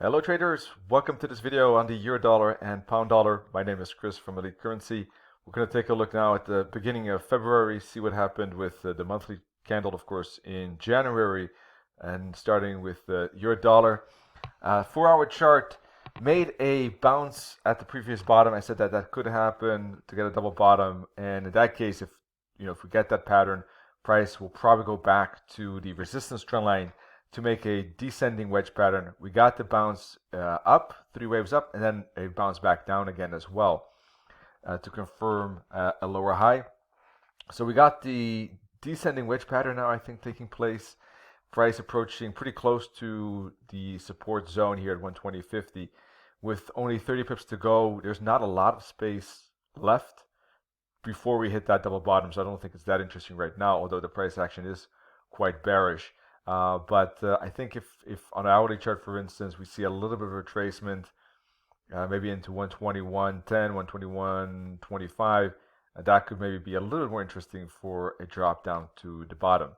Hello traders, welcome to this video on the euro dollar and pound dollar. My name is Chris from Elite Currency. We're going to take a look now at the beginning of February, see what happened with the monthly candle, of course, in January, and starting with the euro dollar. 4-hour chart made a bounce at the previous bottom. I said that that could happen to get a double bottom, and in that case, if we get that pattern, price will probably go back to the resistance trend line to make a descending wedge pattern. We got the bounce up, 3 waves up, and then a bounce back down again as well to confirm a lower high. So we got the descending wedge pattern now, I think, taking place. Price approaching pretty close to the support zone here at 120.50. With only 30 pips to go, there's not a lot of space left before we hit that double bottom, so I don't think it's that interesting right now, although the price action is quite bearish. But I think if on an hourly chart, for instance, we see a little bit of retracement, maybe into 121.10, 121.25, that could maybe be a little more interesting for a drop down to the bottom.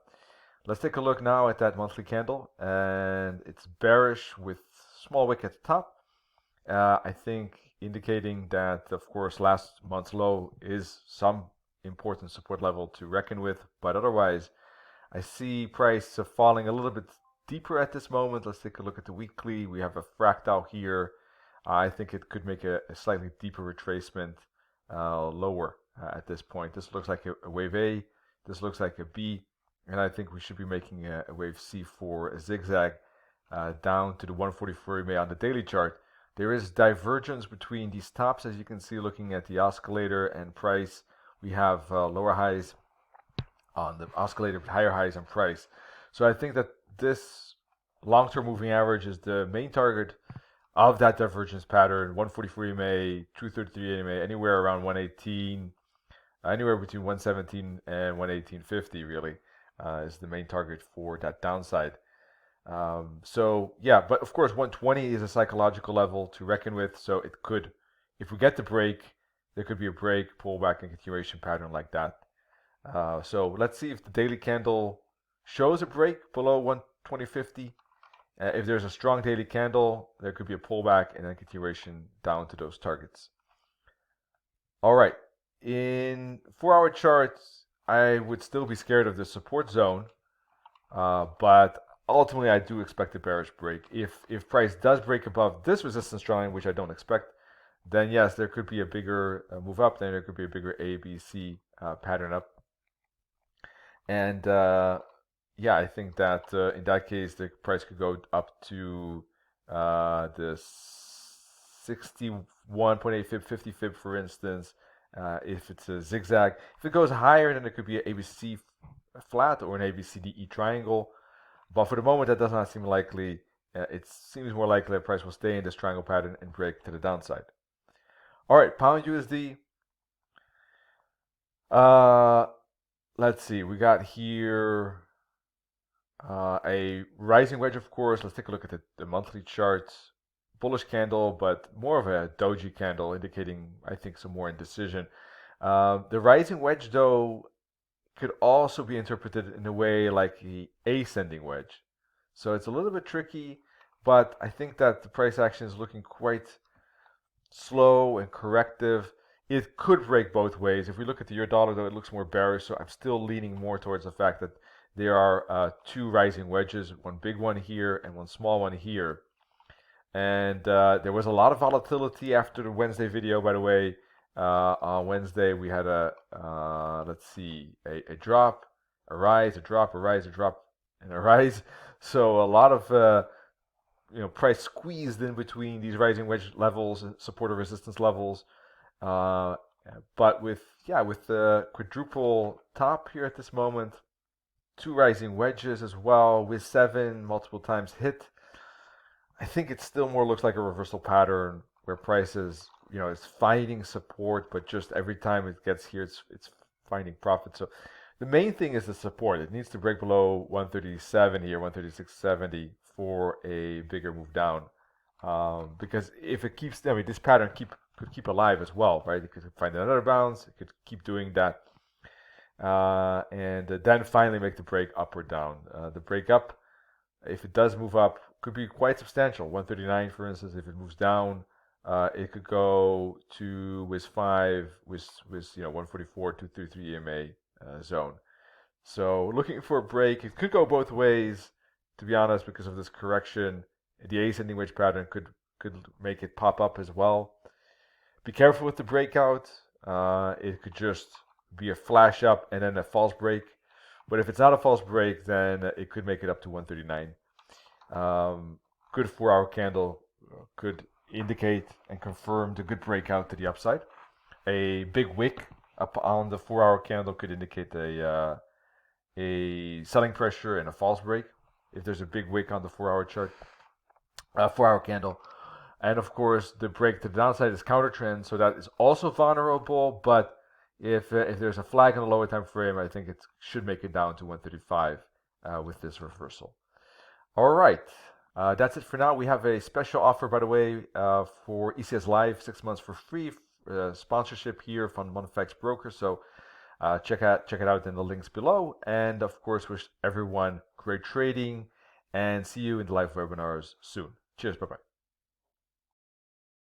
Let's take a look now at that monthly candle, and it's bearish with small wick at the top. I think indicating that, of course, last month's low is some important support level to reckon with, but otherwise, I see price falling a little bit deeper at this moment. Let's take a look at the weekly. We have a fractal here. I think it could make a slightly deeper retracement lower at this point. This looks like a wave A. This looks like a B. And I think we should be making a wave C for a zigzag down to the 144 EMA on the daily chart. There is divergence between these tops, as you can see looking at the oscillator and price. We have lower highs on the oscillator with higher highs on price. So I think that this long-term moving average is the main target of that divergence pattern. 144 EMA, 233 EMA, anywhere around 118, anywhere between 117 and 118.50 really is the main target for that downside. So yeah, but of course 120 is a psychological level to reckon with, so it could, if we get the break, there could be a break, pullback, and continuation pattern like that. So let's see if the daily candle shows a break below 120.50. If there's a strong daily candle, there could be a pullback and then continuation down to those targets. All right, in 4-hour charts, I would still be scared of the support zone, but ultimately I do expect a bearish break. If price does break above this resistance line, which I don't expect, then yes, there could be a bigger move up. Then there could be a bigger A, B, C pattern up. And yeah, I think that in that case, the price could go up to the 61.8 fib, 50 fib, for instance, if it's a zigzag. If it goes higher, then it could be an ABC flat or an ABCDE triangle. But for the moment, that does not seem likely. It seems more likely that price will stay in this triangle pattern and break to the downside. All right, pound USD. Let's see, we got here a rising wedge, of course. Let's take a look at the monthly charts. Bullish candle, but more of a doji candle, indicating, I think, some more indecision. The rising wedge, though, could also be interpreted in a way like the ascending wedge. So it's a little bit tricky, but I think that the price action is looking quite slow and corrective. It could break both ways. If we look at the euro dollar, though, it looks more bearish, so I'm still leaning more towards the fact that there are 2 rising wedges, one big one here and one small one here. And there was a lot of volatility after the Wednesday video, by the way. On Wednesday, we had a drop, a rise, a drop, a rise, a drop, and a rise. So a lot of price squeezed in between these rising wedge levels, support or resistance levels. But with the quadruple top here at this moment, 2 rising wedges as well with 7 multiple times hit, I think it still more looks like a reversal pattern where prices, is fighting support, but just every time it gets here, it's finding profit. So the main thing is the support. It needs to break below 137 here, 136.70 for a bigger move down. Because if it keeps, this pattern could keep alive as well, right? It could find another bounce. It could keep doing that. And then finally make the break up or down. The break up, if it does move up, could be quite substantial. 139, for instance, if it moves down, it could go to WIS 5, WIS 144, 233 EMA zone. So looking for a break, it could go both ways, to be honest, because of this correction. The ascending wedge pattern could make it pop up as well. Be careful with the breakout. It could just be a flash up and then a false break. But if it's not a false break, then it could make it up to 139. Good 4-hour candle could indicate and confirm the good breakout to the upside. A big wick up on the 4-hour candle could indicate a selling pressure and a false break if there's a big wick on the 4-hour chart, 4-hour candle. And of course, the break to the downside is counter trend, so that is also vulnerable. But if there's a flag on the lower time frame, I think it should make it down to 135 with this reversal. All right, that's it for now. We have a special offer, by the way, for ECS Live, 6 months for free sponsorship here from FX Broker. So check it out in the links below. And of course, wish everyone great trading and see you in the live webinars soon. Cheers, bye-bye.